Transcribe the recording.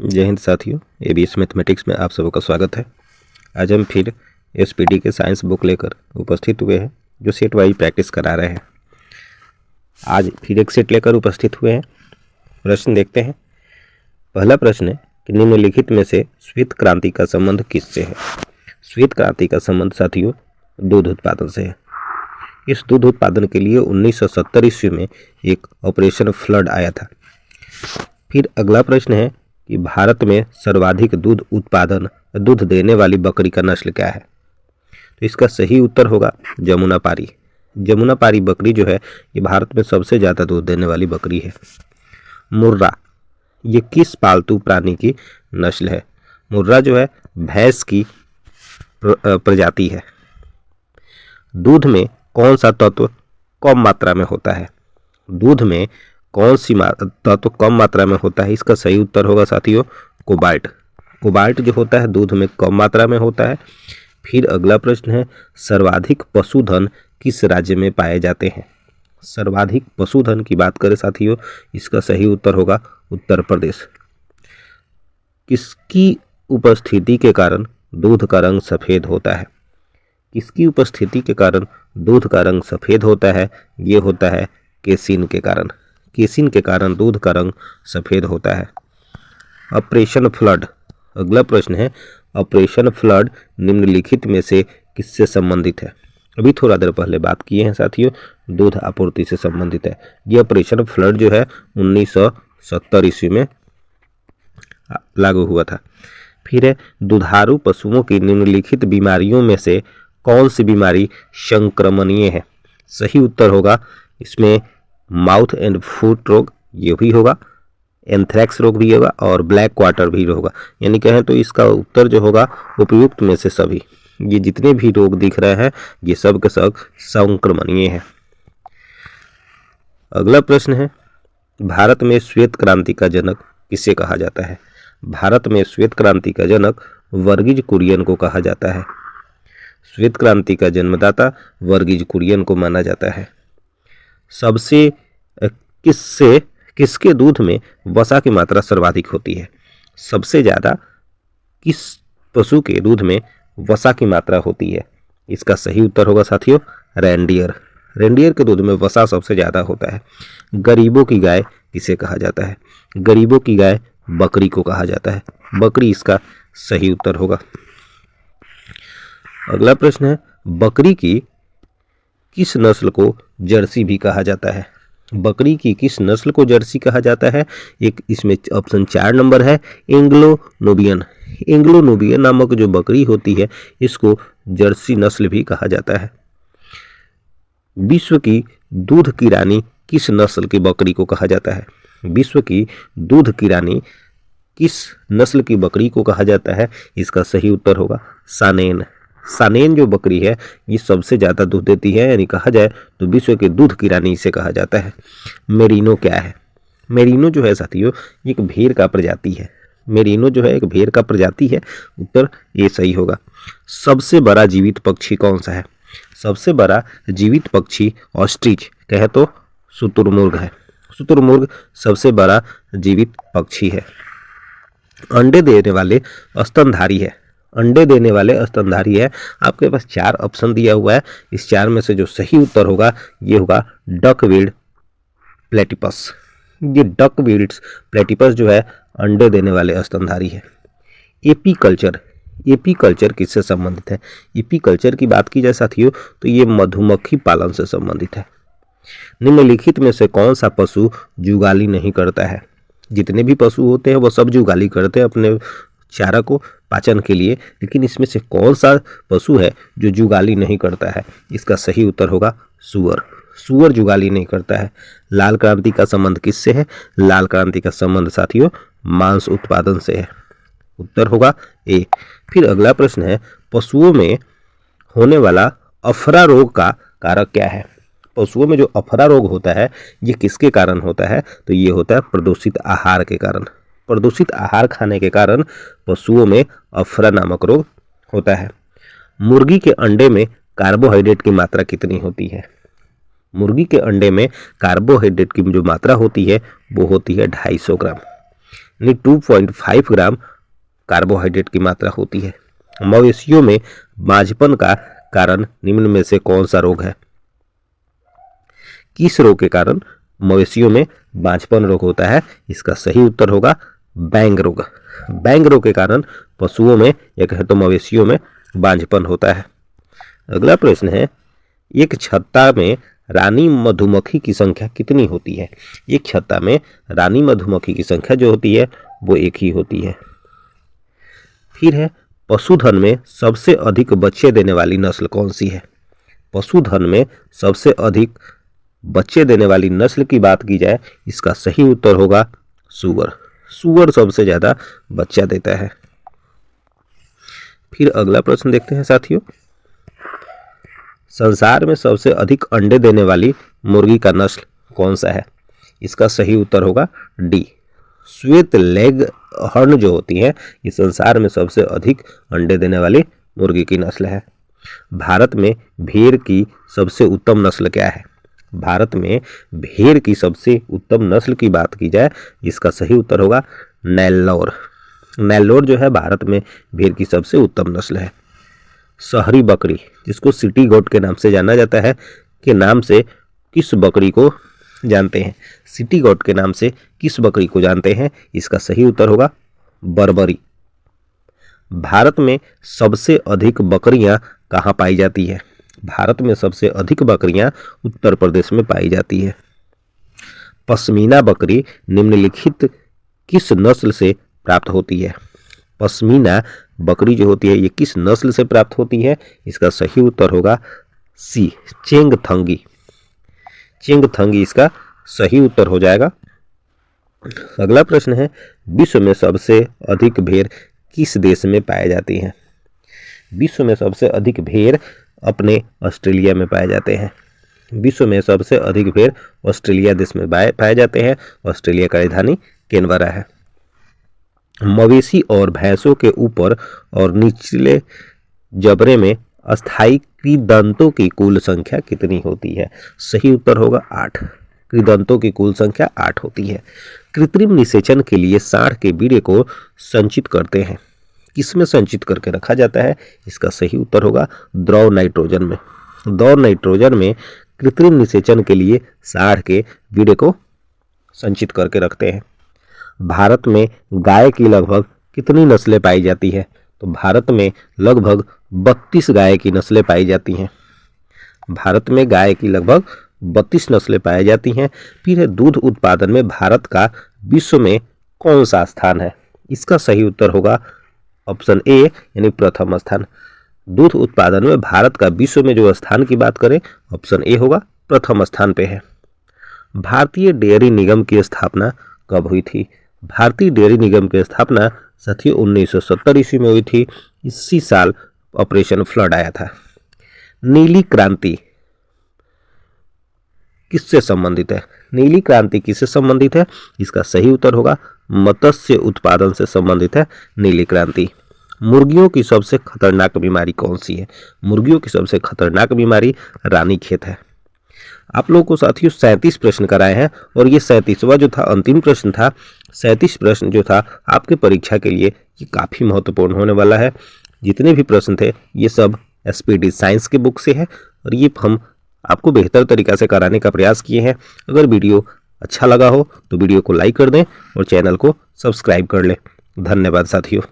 जय हिंद साथियों, ABS mathematics में आप सबका स्वागत है। आज हम फिर एसपीडी के साइंस बुक लेकर उपस्थित हुए हैं, जो सेट वाइज प्रैक्टिस करा रहे हैं। आज फिर एक सेट लेकर उपस्थित हुए हैं। प्रश्न देखते हैं। पहला प्रश्न है कि निम्नलिखित में से श्वेत क्रांति का संबंध किससे है। श्वेत क्रांति का संबंध साथियों दूध उत्पादन से है। इस दूध उत्पादन के लिए 1970 ईस्वी में एक ऑपरेशन फ्लड आया था। फिर अगला प्रश्न है कि भारत में सर्वाधिक दूध देने वाली बकरी का नस्ल क्या है। तो इसका सही उत्तर होगा जमुनापारी। जमुनापारी बकरी जो है ये भारत में सबसे ज़्यादा दूध देने वाली बकरी है। मुर्रा, ये किस पालतू प्राणी की नस्ल है। मुर्रा जो है भैंस की प्रजाति है। दूध में कौन सा तत्व कम मात्रा में होता है। दूध में कौन सी तत्व कम मात्रा में होता है। इसका सही उत्तर होगा साथियों कोबाल्ट। कोबाल्ट जो होता है दूध में कम मात्रा में होता है। फिर अगला प्रश्न है सर्वाधिक पशुधन किस राज्य में पाए जाते हैं। सर्वाधिक पशुधन की बात करें साथियों, इसका सही उत्तर होगा उत्तर प्रदेश। किसकी उपस्थिति के कारण दूध का रंग सफ़ेद होता है। किसकी उपस्थिति के कारण दूध का रंग सफ़ेद होता है। ये होता है केसिन के कारण। केसिन के कारण दूध का रंग सफ़ेद होता है। ऑपरेशन फ्लड, अगला प्रश्न है ऑपरेशन फ्लड निम्नलिखित में से किससे संबंधित है। अभी थोड़ा देर पहले बात किए हैं साथियों, दूध आपूर्ति से संबंधित है। ये ऑपरेशन फ्लड जो है 1970 ईस्वी में लागू हुआ था। फिर है दुधारू पशुओं की निम्नलिखित बीमारियों में से कौन सी बीमारी संक्रमणीय है। सही उत्तर होगा इसमें माउथ एंड फूट रोग ये भी होगा, एंथ्रैक्स रोग भी होगा और ब्लैक क्वार्टर भी होगा। यानी कहें तो इसका उत्तर जो होगा उपयुक्त में से सभी, ये जितने भी रोग दिख रहे हैं ये सब के सब संक्रमणीय है। अगला प्रश्न है भारत में श्वेत क्रांति का जनक किसे कहा जाता है। भारत में श्वेत क्रांति का जनक वर्गीज कुरियन को कहा जाता है। श्वेत क्रांति का जन्मदाता वर्गीज कुरियन को माना जाता है। सबसे किसके दूध में वसा की मात्रा सर्वाधिक होती है। सबसे ज़्यादा किस पशु के दूध में वसा की मात्रा होती है। इसका सही उत्तर होगा साथियों रेंडियर। रेंडियर के दूध में वसा सबसे ज़्यादा होता है। गरीबों की गाय किसे कहा जाता है। गरीबों की गाय बकरी को कहा जाता है। बकरी इसका सही उत्तर होगा। अगला प्रश्न है बकरी की किस नस्ल को जर्सी भी कहा जाता है। बकरी की किस नस्ल को जर्सी कहा जाता है। एक इसमें ऑप्शन 4 नंबर है एंग्लो नूबियन। एंग्लो नूबियन नामक जो बकरी होती है इसको जर्सी नस्ल भी कहा जाता है। विश्व की दूध की रानी किस नस्ल की बकरी को कहा जाता है। विश्व की दूध की रानी किस नस्ल की बकरी को कहा जाता है। इसका सही उत्तर होगा सानेन। सानेन जो बकरी है ये सबसे ज़्यादा दूध देती है, यानी कहा जाए तो विश्व के दूध की रानी इसे कहा जाता है। मेरिनो क्या है। मेरिनो जो है साथियों एक भेड़ का प्रजाति है। मेरिनो जो है एक भेड़ का प्रजाति है। उत्तर ये सही होगा। सबसे बड़ा जीवित पक्षी कौन सा है। सबसे बड़ा जीवित पक्षी ऑस्ट्रिच कहे तो शुतुरमुर्ग है। शुतुरमुर्ग सबसे बड़ा जीवित पक्षी है। अंडे देने वाले स्तनधारी है। अंडे देने वाले स्तनधारी है। आपके पास 4 ऑप्शन दिया हुआ है। इस 4 में से जो सही उत्तर होगा ये होगा डकवीड प्लेटिपस। ये डकवीड प्लेटिपस जो है अंडे देने वाले स्तनधारी है। एपीकल्चर, एपीकल्चर किससे संबंधित है। एपीकल्चर की बात की जाए साथियों तो ये मधुमक्खी पालन से संबंधित है। निम्नलिखित में से कौन सा पशु जुगाली नहीं करता है। जितने भी पशु होते हैं वो सब जुगाली करते हैं अपने चारा को पाचन के लिए, लेकिन इसमें से कौन सा पशु है जो जुगाली नहीं करता है। इसका सही उत्तर होगा सूअर। सूअर जुगाली नहीं करता है। लाल क्रांति का संबंध किससे है। लाल क्रांति का संबंध साथियों मांस उत्पादन से है। उत्तर होगा ए। फिर अगला प्रश्न है पशुओं में होने वाला अफरा रोग का कारक क्या है। पशुओं में जो अफरा रोग होता है ये किसके कारण होता है। तो ये होता है प्रदूषित आहार के कारण। प्रदूषित आहार खाने के कारण पशुओं में अफरा नामक रोग होता है। मुर्गी के अंडे में कार्बोहाइड्रेट की मात्रा कितनी होती है। मुर्गी के अंडे में कार्बोहाइड्रेट की जो मात्रा होती है वो होती है 250 ग्राम। यानी 2.5 ग्राम कार्बोहाइड्रेट की मात्रा होती है। मवेशियों में बांझपन का कारण निम्न में से कौन सा रोग है? किस रोग के कारण मवेशियों में बांझपन रोग होता है? इसका सही उत्तर होगा बैंग रोग। बैंग रोग के कारण पशुओं में या कहें तो मवेशियों में बांझपन होता है। अगला प्रश्न है, एक छत्ता में रानी मधुमक्खी की संख्या कितनी होती है? एक छत्ता में रानी मधुमक्खी की संख्या जो होती है वो एक ही होती है। फिर है, पशुधन में सबसे अधिक बच्चे देने वाली नस्ल कौन सी है? पशुधन में सबसे अधिक बच्चे देने वाली नस्ल की बात की जाए, इसका सही उत्तर होगा सूअर। सूअर सबसे ज्यादा बच्चा देता है। फिर अगला प्रश्न देखते हैं साथियों, संसार में सबसे अधिक अंडे देने वाली मुर्गी का नस्ल कौन सा है? इसका सही उत्तर होगा डी, श्वेत लेग हर्न जो होती है ये संसार में सबसे अधिक अंडे देने वाली मुर्गी की नस्ल है। भारत में भेड़ की सबसे उत्तम नस्ल क्या है? भारत में भेड़ की सबसे उत्तम नस्ल की बात की जाए, इसका सही उत्तर होगा नेल्लोर। नेल्लोर जो है भारत में भेड़ की सबसे उत्तम नस्ल है। शहरी बकरी, जिसको सिटी गोट के नाम से जाना जाता है, के नाम से किस बकरी को जानते हैं? सिटी गोट के नाम से किस बकरी को जानते हैं? इसका सही उत्तर होगा बर्बरी। भारत में सबसे अधिक बकरियां कहाँ पाई जाती है? भारत में सबसे अधिक बकरियां उत्तर प्रदेश में पाई जाती है। पश्मीना बकरी निम्नलिखित किस नस्ल से प्राप्त होती है? पश्मीना बकरी जो होती है ये किस नस्ल से प्राप्त होती है? इसका सही उत्तर होगा सी, चेंगथंगी। चेंगथंगी इसका सही उत्तर हो जाएगा। अगला प्रश्न है, विश्व में सबसे अधिक भेड़ किस देश में पाए जाती हैं? विश्व में सबसे अधिक भेड़ अपने ऑस्ट्रेलिया में पाए जाते हैं। विश्व में सबसे अधिक भेड़ ऑस्ट्रेलिया देश में पाए जाते हैं। ऑस्ट्रेलिया का राजधानी कैनबरा है। मवेशी और भैंसों के ऊपर और निचले जबड़े में अस्थायी कृदंतों की कुल संख्या कितनी होती है? सही उत्तर होगा 8। कृदंतों की कुल संख्या 8 होती है। कृत्रिम निषेचन के लिए सांड के वीर्य को संचित करते हैं, किसमें संचित करके रखा जाता है? इसका सही उत्तर होगा द्रव नाइट्रोजन में। द्रव नाइट्रोजन में कृत्रिम निषेचन के लिए सांड के वीर्य को संचित करके रखते हैं। भारत में गाय की लगभग कितनी नस्लें पाई जाती है? तो भारत में लगभग 32 गाय की नस्लें पाई जाती हैं। भारत में गाय की लगभग 32 नस्लें पाई जाती हैं। फिर है, दूध उत्पादन में भारत का विश्व में कौन सा स्थान है? इसका सही उत्तर होगा ऑप्शन ए, यानी प्रथम स्थान। दूध उत्पादन में भारत का विश्व में जो स्थान की बात करें, ऑप्शन ए होगा, प्रथम स्थान पे है। भारतीय डेयरी निगम की स्थापना कब हुई थी? भारतीय डेयरी निगम की स्थापना साथियों 1970 ईस्वी में हुई थी। इसी साल ऑपरेशन फ्लड आया था। नीली क्रांति किससे संबंधित है? नीली क्रांति किससे संबंधित है? इसका सही उत्तर होगा मत्स्य उत्पादन से संबंधित है नीली क्रांति। मुर्गियों की सबसे खतरनाक बीमारी कौन सी है? मुर्गियों की सबसे खतरनाक बीमारी रानीखेत है। आप लोगों को साथियों 37 प्रश्न कराए हैं और ये 37वां जो था अंतिम प्रश्न था। 37 प्रश्न जो था आपके परीक्षा के लिए ये काफ़ी महत्वपूर्ण होने वाला है। जितने भी प्रश्न थे ये सब SPD साइंस के बुक से है और ये हम आपको बेहतर तरीक़ा से कराने का प्रयास किए हैं। अगर वीडियो अच्छा लगा हो तो वीडियो को लाइक कर दें और चैनल को सब्सक्राइब कर लें। धन्यवाद साथियों।